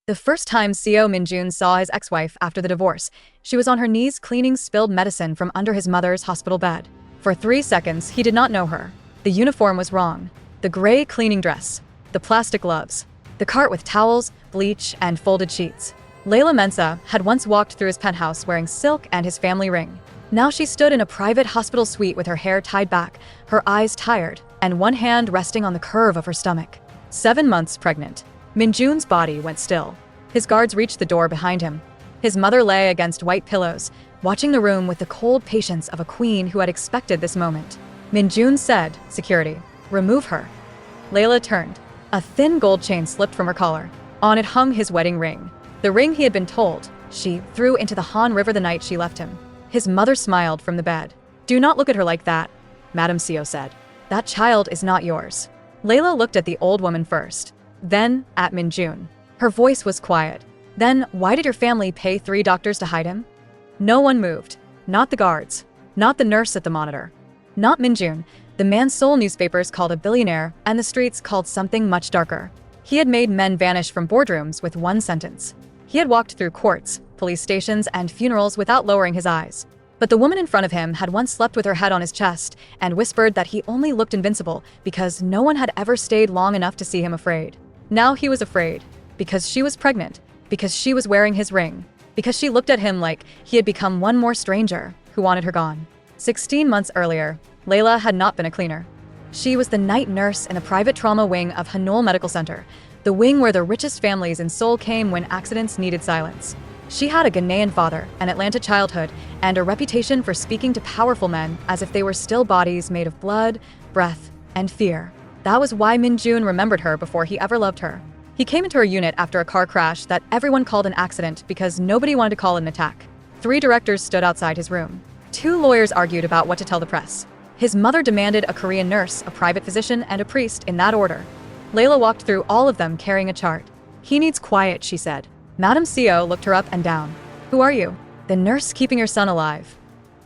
The first time Seo Min-Joon saw his ex-wife after the divorce, she was on her knees cleaning spilled medicine from under his mother's hospital bed. For 3 seconds, he did not know her. The uniform was wrong. The gray cleaning dress. The plastic gloves. The cart with towels, bleach, and folded sheets. Laila Mensah had once walked through his penthouse wearing silk and his family ring. Now she stood in a private hospital suite with her hair tied back, her eyes tired, and one hand resting on the curve of her stomach. 7 months pregnant. Min-Joon's body went still. His guards reached the door behind him. His mother lay against white pillows, watching the room with the cold patience of a queen who had expected this moment. Min-Joon said, "Security, remove her." Laila turned. A thin gold chain slipped from her collar. On it hung his wedding ring. The ring he had been told she threw into the Han River the night she left him. His mother smiled from the bed. "Do not look at her like that," Madam Seo said. "That child is not yours." Laila looked at the old woman first, then at Min-Joon. Her voice was quiet. "Then why did your family pay 3 doctors to hide him?" No one moved. Not the guards. Not the nurse at the monitor. Not Min-Joon. The man Seoul newspapers called a billionaire, and the streets called something much darker. He had made men vanish from boardrooms with one sentence. He had walked through courts, police stations, and funerals without lowering his eyes. But the woman in front of him had once slept with her head on his chest and whispered that he only looked invincible because no one had ever stayed long enough to see him afraid. Now he was afraid. Because she was pregnant. Because she was wearing his ring. Because she looked at him like he had become one more stranger who wanted her gone. 16 months earlier, Laila had not been a cleaner. She was the night nurse in the private trauma wing of Hanul Medical Center, the wing where the richest families in Seoul came when accidents needed silence. She had a Ghanaian father, an Atlanta childhood, and a reputation for speaking to powerful men as if they were still bodies made of blood, breath, and fear. That was why Min-Joon remembered her before he ever loved her. He came into her unit after a car crash that everyone called an accident because nobody wanted to call it an attack. 3 directors stood outside his room. 2 lawyers argued about what to tell the press. His mother demanded a Korean nurse, a private physician, and a priest in that order. Laila walked through all of them carrying a chart. "He needs quiet," she said. Madam Seo looked her up and down. "Who are you?" "The nurse keeping your son alive."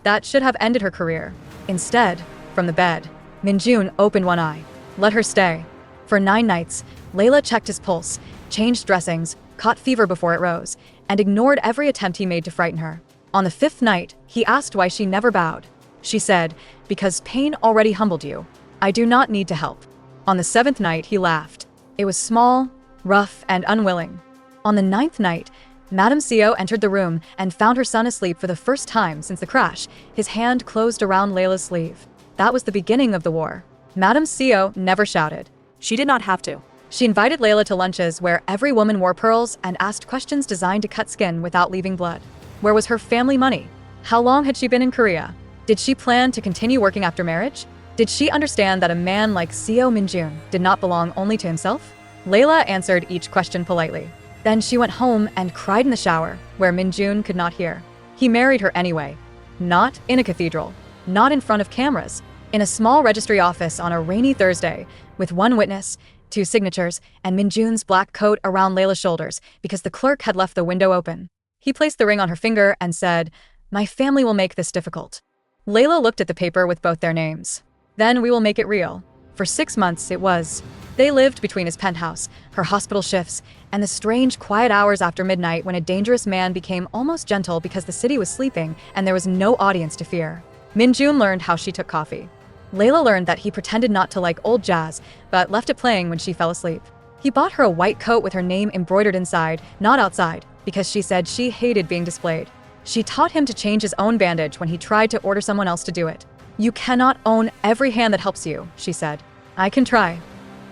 That should have ended her career. Instead, from the bed, Min-Joon opened one eye. Let her stay. For 9 nights, Laila checked his pulse, changed dressings, caught fever before it rose, and ignored every attempt he made to frighten her. On the 5th night, he asked why she never bowed. She said, "Because pain already humbled you. I do not need to help." On the 7th night, he laughed. It was small, rough, and unwilling. On the 9th night, Madam Seo entered the room and found her son asleep for the first time since the crash, his hand closed around Laila's sleeve. That was the beginning of the war. Madam Seo never shouted. She did not have to. She invited Laila to lunches where every woman wore pearls and asked questions designed to cut skin without leaving blood. Where was her family money? How long had she been in Korea? Did she plan to continue working after marriage? Did she understand that a man like Seo Min-Joon did not belong only to himself? Laila answered each question politely. Then she went home and cried in the shower, where Min-Joon could not hear. He married her anyway. Not in a cathedral. Not in front of cameras. In a small registry office on a rainy Thursday, with 1 witness, 2 signatures, and Min-Joon's black coat around Laila's shoulders because the clerk had left the window open. He placed the ring on her finger and said, "My family will make this difficult." Laila looked at the paper with both their names. "Then we will make it real." For 6 months it was. They lived between his penthouse, her hospital shifts, and the strange quiet hours after midnight when a dangerous man became almost gentle because the city was sleeping and there was no audience to fear. Min-Joon learned how she took coffee. Laila learned that he pretended not to like old jazz, but left it playing when she fell asleep. He bought her a white coat with her name embroidered inside, not outside, because she said she hated being displayed. She taught him to change his own bandage when he tried to order someone else to do it. "You cannot own every hand that helps you," she said. "I can try.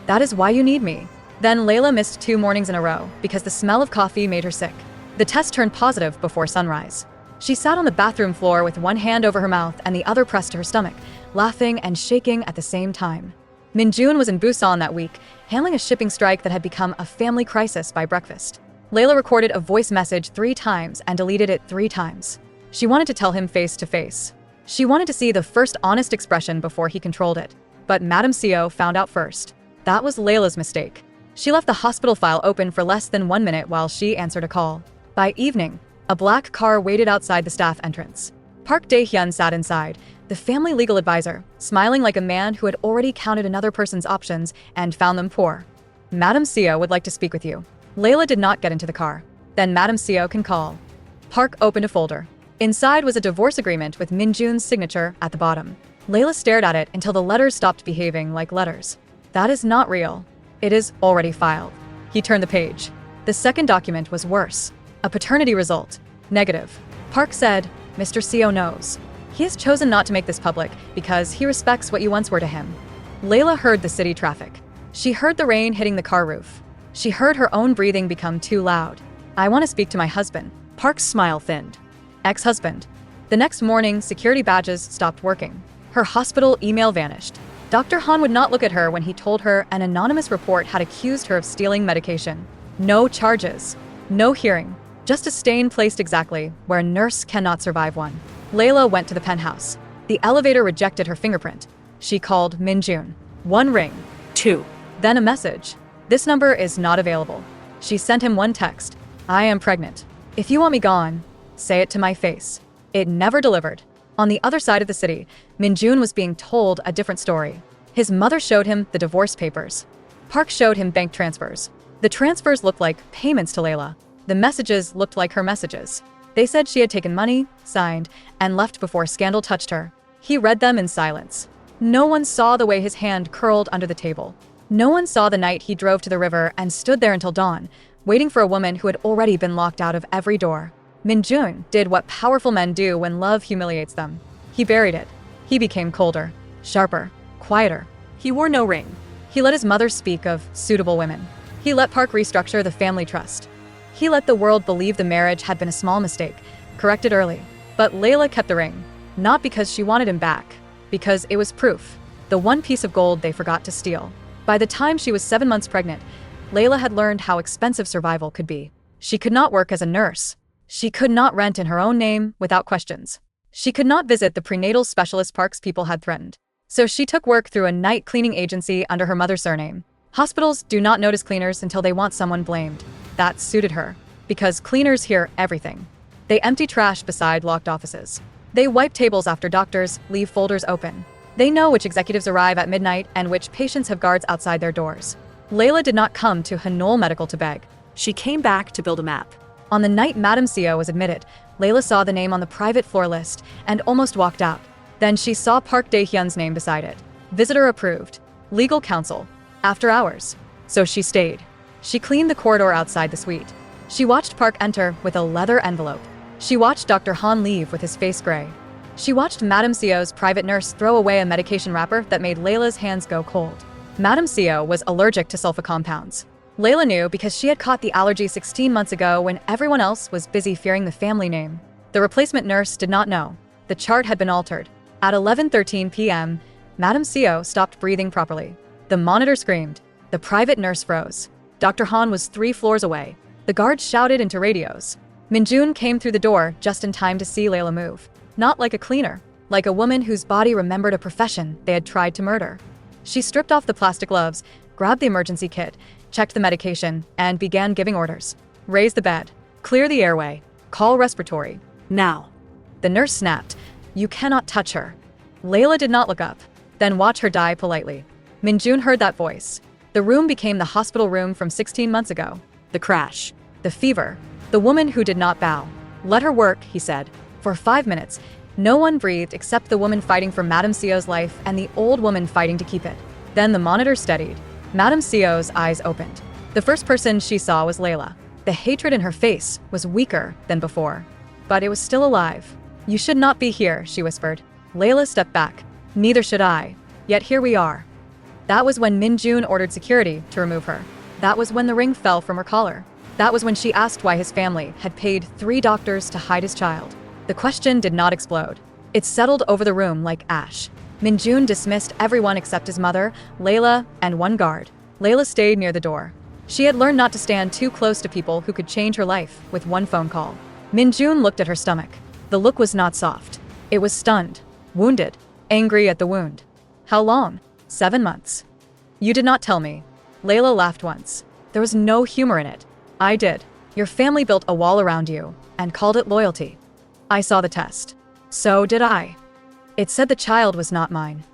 That is why you need me." Then Laila missed 2 mornings in a row because the smell of coffee made her sick. The test turned positive before sunrise. She sat on the bathroom floor with one hand over her mouth and the other pressed to her stomach, laughing and shaking at the same time. Min-Joon was in Busan that week, handling a shipping strike that had become a family crisis by breakfast. Laila recorded a voice message 3 times and deleted it 3 times. She wanted to tell him face to face. She wanted to see the first honest expression before he controlled it. But Madam Seo found out first. That was Laila's mistake. She left the hospital file open for less than 1 minute while she answered a call. By evening, a black car waited outside the staff entrance. Park Dae-hyun sat inside, the family legal advisor, smiling like a man who had already counted another person's options and found them poor. "Madam Seo would like to speak with you." Laila did not get into the car. Then Madam Seo can call. Park opened a folder. Inside was a divorce agreement with Min-Joon's signature at the bottom. Laila stared at it until the letters stopped behaving like letters. That is not real. It is already filed. He turned the page. The second document was worse. A paternity result. Negative. Park said, Mr. Seo knows. He has chosen not to make this public because he respects what you once were to him. Laila heard the city traffic. She heard the rain hitting the car roof. She heard her own breathing become too loud. I want to speak to my husband. Park's smile thinned. Ex-husband. The next morning, security badges stopped working. Her hospital email vanished. Dr. Han would not look at her when he told her an anonymous report had accused her of stealing medication. No charges. No hearing. Just a stain placed exactly where a nurse cannot survive one. Laila went to the penthouse. The elevator rejected her fingerprint. She called Min-Joon. 1 ring. 2. Then a message. This number is not available. She sent him 1 text. I am pregnant. If you want me gone, say it to my face. It never delivered. On the other side of the city, Min-Joon was being told a different story. His mother showed him the divorce papers. Park showed him bank transfers. The transfers looked like payments to Laila. The messages looked like her messages. They said she had taken money, signed, and left before scandal touched her. He read them in silence. No one saw the way his hand curled under the table. No one saw the night he drove to the river and stood there until dawn, waiting for a woman who had already been locked out of every door. Min-Joon did what powerful men do when love humiliates them. He buried it. He became colder, sharper, quieter. He wore no ring. He let his mother speak of suitable women. He let Park restructure the family trust. He let the world believe the marriage had been a small mistake, corrected early. But Laila kept the ring, not because she wanted him back, because it was proof, the one piece of gold they forgot to steal. By the time she was 7 months pregnant, Laila had learned how expensive survival could be. She could not work as a nurse. She could not rent in her own name without questions. She could not visit the prenatal specialist Park's people had threatened. So she took work through a night cleaning agency under her mother's surname. Hospitals do not notice cleaners until they want someone blamed. That suited her, because cleaners hear everything. They empty trash beside locked offices. They wipe tables after doctors leave folders open. They know which executives arrive at midnight and which patients have guards outside their doors. Laila did not come to Hanol Medical to beg. She came back to build a map. On the night Madam Seo was admitted, Laila saw the name on the private floor list and almost walked out. Then she saw Park Dae-hyun's name beside it. Visitor approved. Legal counsel. After hours. So she stayed. She cleaned the corridor outside the suite. She watched Park enter with a leather envelope. She watched Dr. Han leave with his face gray. She watched Madam Seo's private nurse throw away a medication wrapper that made Laila's hands go cold. Madam Seo was allergic to sulfa compounds. Laila knew because she had caught the allergy 16 months ago when everyone else was busy fearing the family name. The replacement nurse did not know. The chart had been altered. At 11:13 p.m., Madam Seo stopped breathing properly. The monitor screamed. The private nurse froze. Dr. Han was 3 floors away. The guards shouted into radios. Min-Joon came through the door just in time to see Laila move. Not like a cleaner, like a woman whose body remembered a profession they had tried to murder. She stripped off the plastic gloves, grabbed the emergency kit, checked the medication, and began giving orders. Raise the bed. Clear the airway. Call respiratory. Now. The nurse snapped. You cannot touch her. Laila did not look up. Then watch her die politely. Min-Joon heard that voice. The room became the hospital room from 16 months ago. The crash. The fever. The woman who did not bow. Let her work, he said. For 5 minutes, no one breathed except the woman fighting for Madam Seo's life and the old woman fighting to keep it. Then the monitor steadied. Madam Seo's eyes opened. The first person she saw was Laila. The hatred in her face was weaker than before. But it was still alive. You should not be here, she whispered. Laila stepped back. Neither should I. Yet here we are. That was when Min-Joon ordered security to remove her. That was when the ring fell from her collar. That was when she asked why his family had paid 3 doctors to hide his child. The question did not explode. It settled over the room like ash. Min-Joon dismissed everyone except his mother, Laila, and 1 guard. Laila stayed near the door. She had learned not to stand too close to people who could change her life with 1 phone call. Min-Joon looked at her stomach. The look was not soft. It was stunned, wounded, angry at the wound. How long? 7 months. You did not tell me. Laila laughed once. There was no humor in it. I did. Your family built a wall around you and called it loyalty. I saw the test. So did I. It said the child was not mine.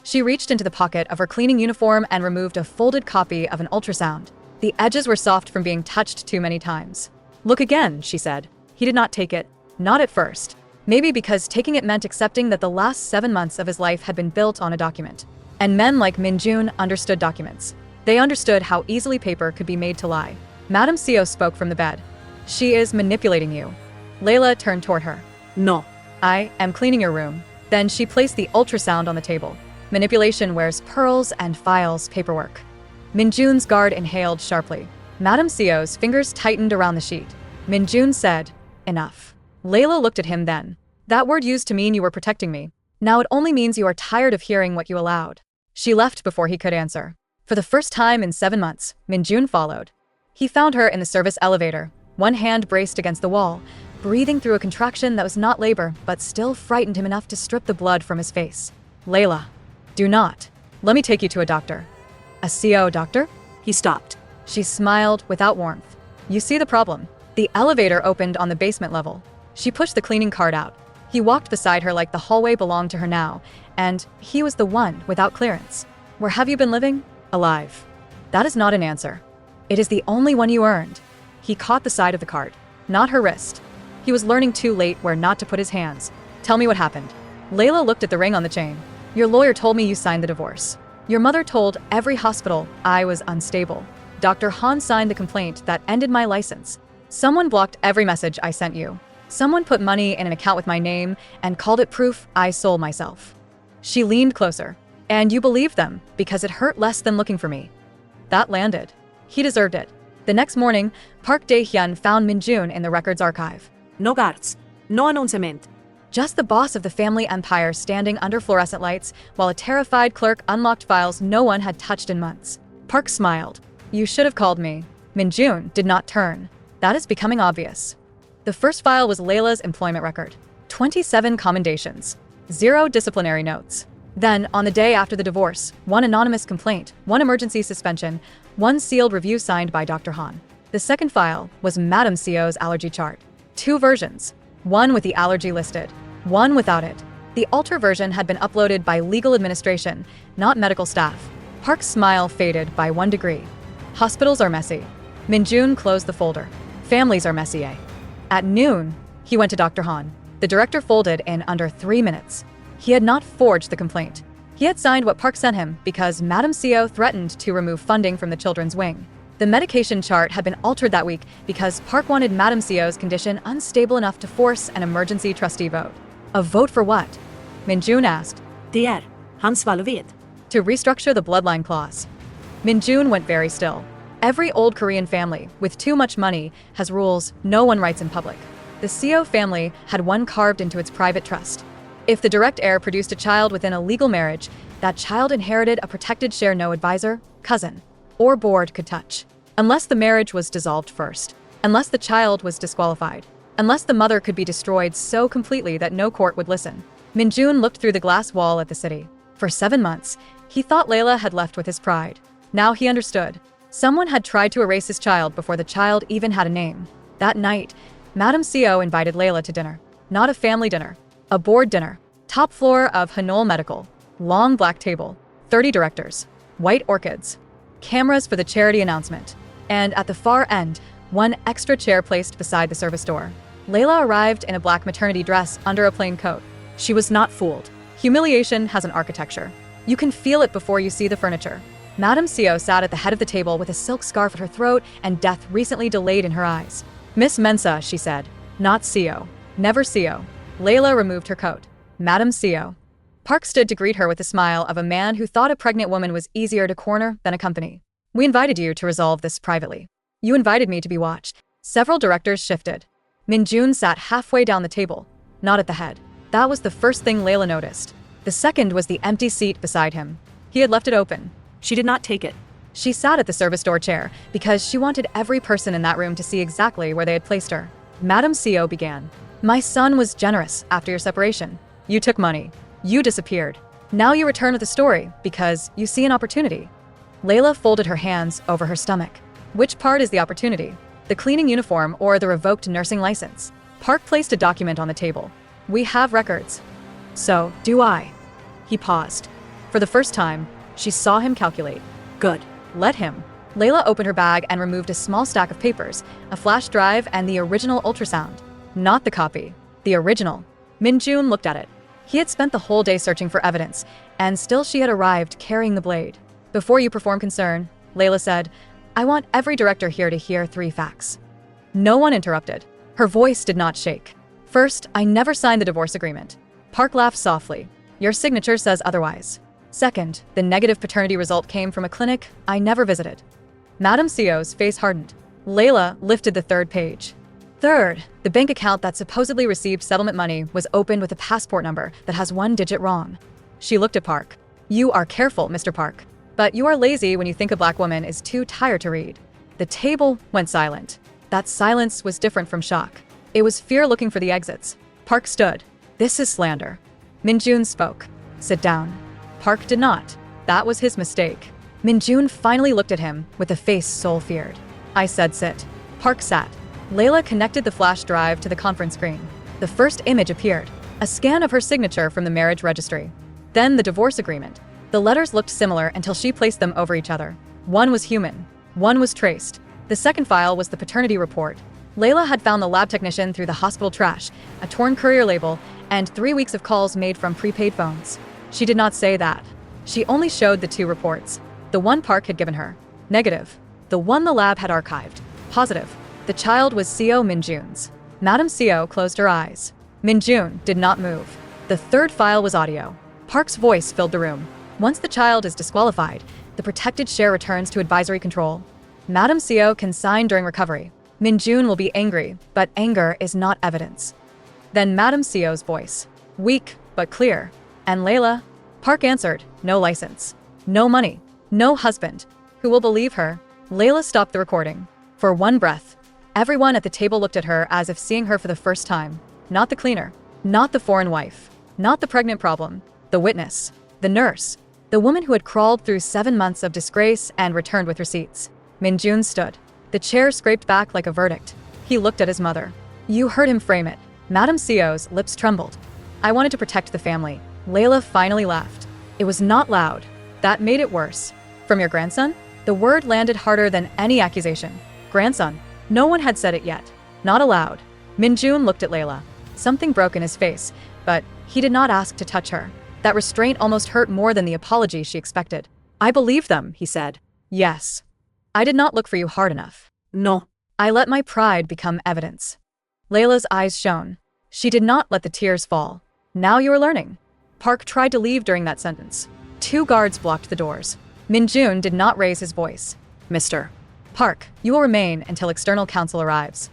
She reached into the pocket of her cleaning uniform and removed a folded copy of an ultrasound. The edges were soft from being touched too many times. "Look again," she said. He did not take it. Not at first. Maybe because taking it meant accepting that the last 7 months of his life had been built on a document. And men like Min-Joon understood documents. They understood how easily paper could be made to lie. Madam Seo spoke from the bed. "She is manipulating you." Laila turned toward her. No. "I am cleaning your room." Then she placed the ultrasound on the table. Manipulation wears pearls and files paperwork. Min-Joon's guard inhaled sharply. Madam Seo's fingers tightened around the sheet. Min-Joon said, "Enough." Laila looked at him then. "That word used to mean you were protecting me. Now it only means you are tired of hearing what you allowed." She left before he could answer. For the first time in 7 months, Min-Joon followed. He found her in the service elevator, one hand braced against the wall, breathing through a contraction that was not labor, but still frightened him enough to strip the blood from his face. "Laila, do not. Let me take you to a doctor." "A Seo doctor?" He stopped. She smiled without warmth. "You see the problem." The elevator opened on the basement level. She pushed the cleaning cart out. He walked beside her like the hallway belonged to her now, and he was the one without clearance. "Where have you been living?" "Alive." "That is not an answer. It is the only one you earned." He caught the side of the cart, not her wrist. He was learning too late where not to put his hands. "Tell me what happened." Laila looked at the ring on the chain. "Your lawyer told me you signed the divorce. Your mother told every hospital I was unstable. Dr. Han signed the complaint that ended my license. Someone blocked every message I sent you. Someone put money in an account with my name and called it proof I sold myself." She leaned closer. "And you believed them because it hurt less than looking for me." That landed. He deserved it. The next morning, Park Dae-hyun found Min-Joon in the records archive. No guards. No announcement. Just the boss of the family empire standing under fluorescent lights, while a terrified clerk unlocked files no one had touched in months. Park smiled. "You should have called me." Min-Joon did not turn. "That is becoming obvious." The first file was Layla's employment record. 27 commendations. 0 disciplinary notes. Then, on the day after the divorce, 1 anonymous complaint, 1 emergency suspension, 1 sealed review signed by Dr. Han. The second file was Madam Seo's allergy chart. 2 versions. 1 with the allergy listed, 1 without it. The alter version had been uploaded by legal administration, not medical staff. Park's smile faded by 1 degree. Hospitals are messy. Min-Joon closed the folder. Families are messy, eh? At noon, he went to Dr. Han. The director folded in under 3 minutes. He had not forged the complaint. He had signed what Park sent him because Madam Seo threatened to remove funding from the children's wing. The medication chart had been altered that week because Park wanted Madam Seo's condition unstable enough to force an emergency trustee vote. A vote for what? Min-Joon asked. Det han svalde vid. To restructure the bloodline clause. Min-Joon went very still. Every old Korean family with too much money has rules no one writes in public. The Seo family had one carved into its private trust. If the direct heir produced a child within a legal marriage, that child inherited a protected share no advisor, cousin, or board could touch. Unless the marriage was dissolved first. Unless the child was disqualified. Unless the mother could be destroyed so completely that no court would listen. Min-Joon looked through the glass wall at the city. For 7 months, he thought Laila had left with his pride. Now he understood. Someone had tried to erase his child before the child even had a name. That night, Madam Seo invited Laila to dinner. Not a family dinner. A board dinner. Top floor of Hanol Medical. Long black table. 30 directors. White orchids. Cameras for the charity announcement. And at the far end, 1 extra chair placed beside the service door. Laila arrived in a black maternity dress under a plain coat. She was not fooled. Humiliation has an architecture. You can feel it before you see the furniture. Madam Seo sat at the head of the table with a silk scarf at her throat and death recently delayed in her eyes. "Miss Mensah," she said. "Not Seo. Never Seo." Laila removed her coat. "Madam Seo." Park stood to greet her with the smile of a man who thought a pregnant woman was easier to corner than a company. "We invited you to resolve this privately. You invited me to be watched." Several directors shifted. Min-Joon sat halfway down the table, not at the head. That was the first thing Laila noticed. The second was the empty seat beside him. He had left it open. She did not take it. She sat at the service door chair because she wanted every person in that room to see exactly where they had placed her. Madam Seo began. "My son was generous after your separation. You took money. You disappeared. Now you return with a story because you see an opportunity." Laila folded her hands over her stomach. Which part is the opportunity? The cleaning uniform or the revoked nursing license? Park placed a document on the table. "We have records." "So, do I." He paused. For the first time, she saw him calculate. Good. Let him. Laila opened her bag and removed a small stack of papers, a flash drive, and the original ultrasound. Not the copy. The original. Min-Joon looked at it. He had spent the whole day searching for evidence, and still she had arrived carrying the blade. Before you perform concern, Laila said, I want every director here to hear 3 facts. No one interrupted. Her voice did not shake. First, I never signed the divorce agreement. Park laughed softly. Your signature says otherwise. Second, the negative paternity result came from a clinic I never visited. Madam Seo's face hardened. Laila lifted the 3rd page. Third, the bank account that supposedly received settlement money was opened with a passport number that has 1 digit wrong. She looked at Park. You are careful, Mr. Park. But you are lazy when you think a black woman is too tired to read. The table went silent. That silence was different from shock. It was fear looking for the exits. Park stood. This is slander. Min-Joon spoke. Sit down. Park did not. That was his mistake. Min-Joon finally looked at him with a face Seoul feared. I said sit. Park sat. Laila connected the flash drive to the conference screen. The first image appeared, a scan of her signature from the marriage registry. Then the divorce agreement. The letters looked similar until she placed them over each other. One was human. One was traced. The second file was the paternity report. Laila had found the lab technician through the hospital trash, a torn courier label, and 3 weeks of calls made from prepaid phones. She did not say that. She only showed the 2 reports. The one Park had given her. Negative. The one the lab had archived. Positive. The child was Seo Min-Joon's. Madam Seo closed her eyes. Min-Joon did not move. The 3rd file was audio. Park's voice filled the room. Once the child is disqualified, the protected share returns to advisory control. Madam Seo can sign during recovery. Min-Joon will be angry, but anger is not evidence. Then Madam Seo's voice. Weak, but clear. And Laila? Park answered, no license. No money. No husband. Who will believe her? Laila stopped the recording. For one breath, everyone at the table looked at her as if seeing her for the first time. Not the cleaner. Not the foreign wife. Not the pregnant problem. The witness. The nurse. The woman who had crawled through 7 months of disgrace and returned with receipts. Min-Joon stood. The chair scraped back like a verdict. He looked at his mother. You heard him frame it. Madam Seo's lips trembled. I wanted to protect the family. Laila finally laughed. It was not loud. That made it worse. From your grandson? The word landed harder than any accusation. Grandson. No one had said it yet. Not aloud. Min-Joon looked at Laila. Something broke in his face, but he did not ask to touch her. That restraint almost hurt more than the apology she expected. I believe them, he said. Yes. I did not look for you hard enough. No. I let my pride become evidence. Layla's eyes shone. She did not let the tears fall. Now you are learning. Park tried to leave during that sentence. 2 guards blocked the doors. Min-Joon did not raise his voice. Mr. Park, you will remain until external counsel arrives.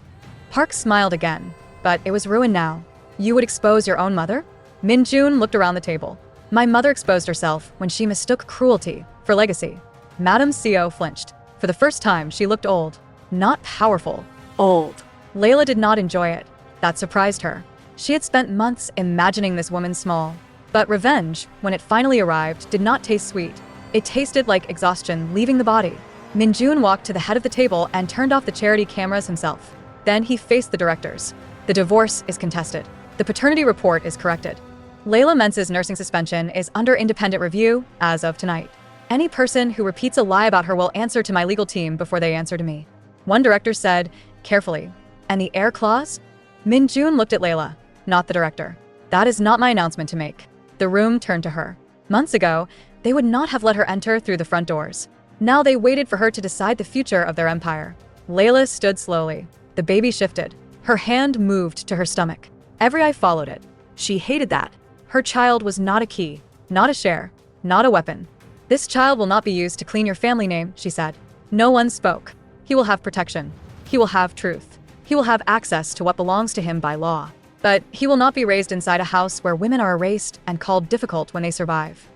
Park smiled again, but it was ruined now. You would expose your own mother? Min-Joon looked around the table. My mother exposed herself when she mistook cruelty for legacy. Madam Seo flinched. For the first time, she looked old. Not powerful. Old. Laila did not enjoy it. That surprised her. She had spent months imagining this woman small. But revenge, when it finally arrived, did not taste sweet. It tasted like exhaustion leaving the body. Min-Joon walked to the head of the table and turned off the charity cameras himself. Then he faced the directors. The divorce is contested. The paternity report is corrected. Laila Mensah's nursing suspension is under independent review as of tonight. Any person who repeats a lie about her will answer to my legal team before they answer to me. One director said, carefully, and the Heir Clause? Min-Joon looked at Laila, not the director. That is not my announcement to make. The room turned to her. Months ago, they would not have let her enter through the front doors. Now they waited for her to decide the future of their empire. Laila stood slowly. The baby shifted. Her hand moved to her stomach. Every eye followed it. She hated that. Her child was not a key, not a share, not a weapon. This child will not be used to clean your family name, she said. No one spoke. He will have protection. He will have truth. He will have access to what belongs to him by law. But he will not be raised inside a house where women are erased and called difficult when they survive.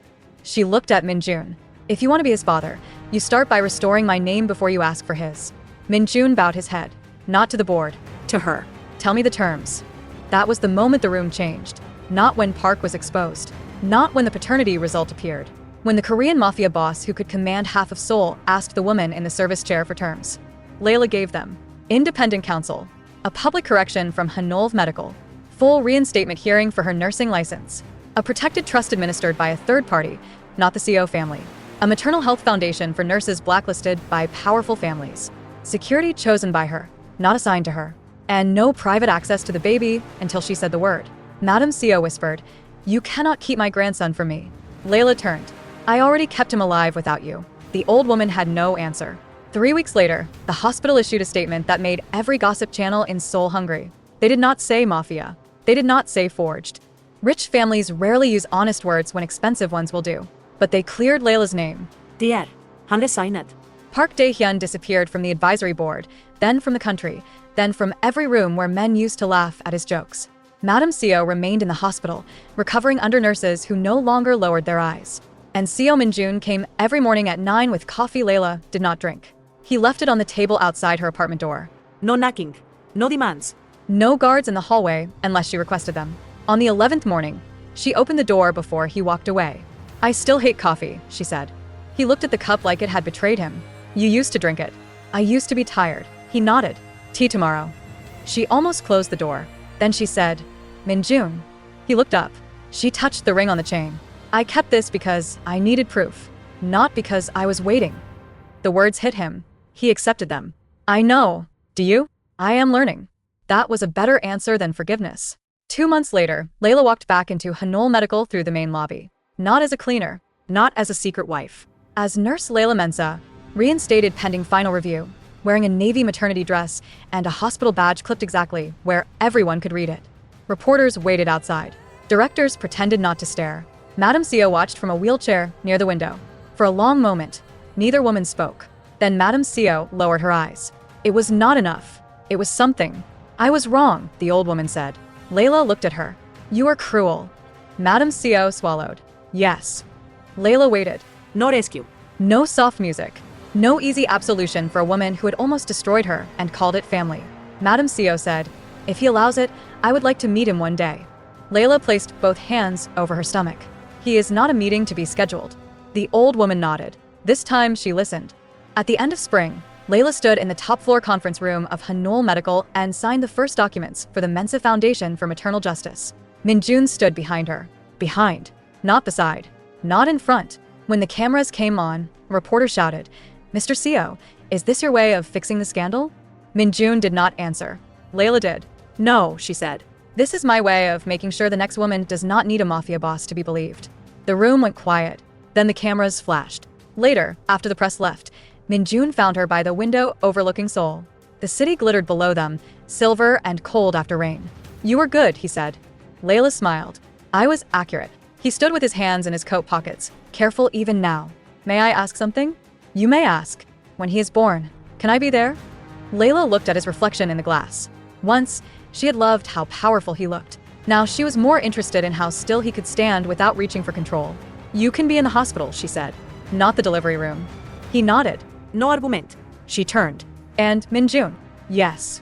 She looked at Min-Joon. If you want to be his father, you start by restoring my name before you ask for his. Min-Joon bowed his head. Not to the board. To her. Tell me the terms. That was the moment the room changed. Not when Park was exposed. Not when the paternity result appeared. When the Korean Mafia boss who could command half of Seoul asked the woman in the service chair for terms. Laila gave them. Independent counsel. A public correction from Hanolv Medical. Full reinstatement hearing for her nursing license. A protected trust administered by a third party, not the Seo family. a maternal health foundation for nurses blacklisted by powerful families. Security chosen by her, not assigned to her. And no private access to the baby until she said the word. Madam Seo whispered, "You cannot keep my grandson from me." Laila turned. "I already kept him alive without you." The old woman had no answer. 3 weeks later, the hospital issued a statement that made every gossip channel in Seoul hungry. They did not say Mafia. They did not say forged. Rich families rarely use honest words when expensive ones will do. But they cleared Laila's name. Dear, han resigned. Park Dae-hyun disappeared from the advisory board, then from the country, then from every room where men used to laugh at his jokes. Madam Seo remained in the hospital, recovering under nurses who no longer lowered their eyes. And Seo Min-Joon came every morning at 9 with coffee Laila did not drink. He left it on the table outside her apartment door. No knocking. No demands. No guards in the hallway unless she requested them. On the 11th morning, she opened the door before he walked away. "I still hate coffee," she said. He looked at the cup like it had betrayed him. "You used to drink it." "I used to be tired." He nodded. "Tea tomorrow." She almost closed the door. Then she said, "Min-Joon." He looked up. She touched the ring on the chain. "I kept this because I needed proof, not because I was waiting." The words hit him. He accepted them. "I know. Do you?" "I am learning." That was a better answer than forgiveness. 2 months later, Laila walked back into Hanul Medical through the main lobby. Not as a cleaner, not as a secret wife. As nurse Laila Mensah, reinstated pending final review, wearing a navy maternity dress and a hospital badge clipped exactly where everyone could read it. Reporters waited outside. Directors pretended not to stare. Madam Seo watched from a wheelchair near the window. For a long moment, neither woman spoke. Then Madam Seo lowered her eyes. It was not enough. It was something. "I was wrong," the old woman said. Laila looked at her. "You are cruel." Madam Seo swallowed. "Yes." Laila waited. No rescue. No soft music. No easy absolution for a woman who had almost destroyed her and called it family. Madam Seo said, "If he allows it, I would like to meet him one day." Laila placed both hands over her stomach. "He is not a meeting to be scheduled." The old woman nodded. This time she listened. At the end of spring, Laila stood in the top-floor conference room of Hanul Medical and signed the first documents for the Mensah Foundation for Maternal Justice. Min-Joon stood behind her. Behind. Not beside. Not in front. When the cameras came on, a reporter shouted, "Mr. Seo, is this your way of fixing the scandal?" Min-Joon did not answer. Laila did. "No," she said. "This is my way of making sure the next woman does not need a mafia boss to be believed." The room went quiet. Then the cameras flashed. Later, after the press left, Min-Joon found her by the window overlooking Seoul. The city glittered below them, silver and cold after rain. "You were good," he said. Laila smiled. "I was accurate." He stood with his hands in his coat pockets, careful even now. "May I ask something?" "You may ask. When he is born, can I be there?" Laila looked at his reflection in the glass. Once, she had loved how powerful he looked. Now she was more interested in how still he could stand without reaching for control. "You can be in the hospital," she said. "Not the delivery room." He nodded. No argument. She turned. "And Min-Joon?" "Yes.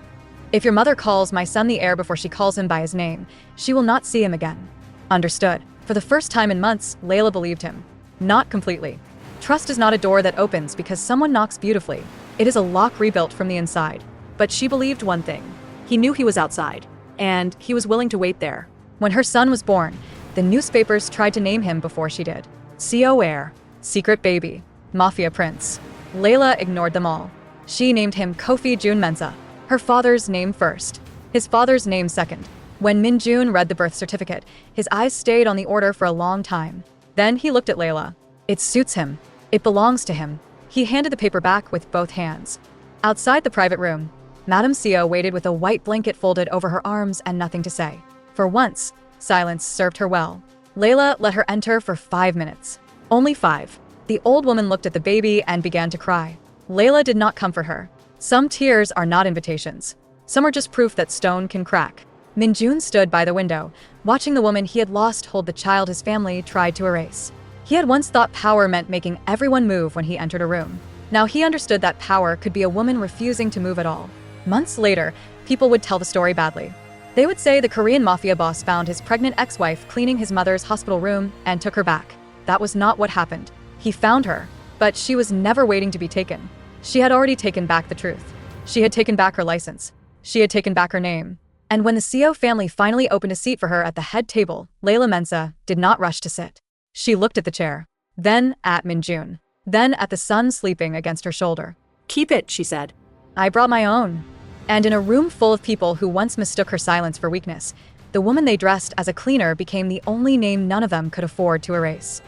If your mother calls my son the heir before she calls him by his name, she will not see him again." Understood. For the first time in months, Laila believed him. Not completely. Trust is not a door that opens because someone knocks beautifully. It is a lock rebuilt from the inside. But she believed one thing. He knew he was outside, and he was willing to wait there. When her son was born, the newspapers tried to name him before she did. Seo heir, secret baby, Mafia prince. Laila ignored them all. She named him Kofi Jun Mensah. Her father's name first. His father's name second. When Min-Joon read the birth certificate, his eyes stayed on the order for a long time. Then he looked at Laila. It suits him. It belongs to him. He handed the paper back with both hands. Outside the private room, Madam Seo waited with a white blanket folded over her arms and nothing to say. For once, silence served her well. Laila let her enter for 5 minutes. Only 5. The old woman looked at the baby and began to cry. Laila did not comfort her. Some tears are not invitations. Some are just proof that stone can crack. Min-Joon stood by the window, watching the woman he had lost hold the child his family tried to erase. He had once thought power meant making everyone move when he entered a room. Now he understood that power could be a woman refusing to move at all. Months later, people would tell the story badly. They would say the Korean mafia boss found his pregnant ex-wife cleaning his mother's hospital room and took her back. That was not what happened. He found her, but she was never waiting to be taken. She had already taken back the truth. She had taken back her license. She had taken back her name. And when the Seo family finally opened a seat for her at the head table, Laila Mensah did not rush to sit. She looked at the chair, then at Min-Joon. then at the son sleeping against her shoulder. "Keep it," she said. "I brought my own." And in a room full of people who once mistook her silence for weakness, the woman they dressed as a cleaner became the only name none of them could afford to erase.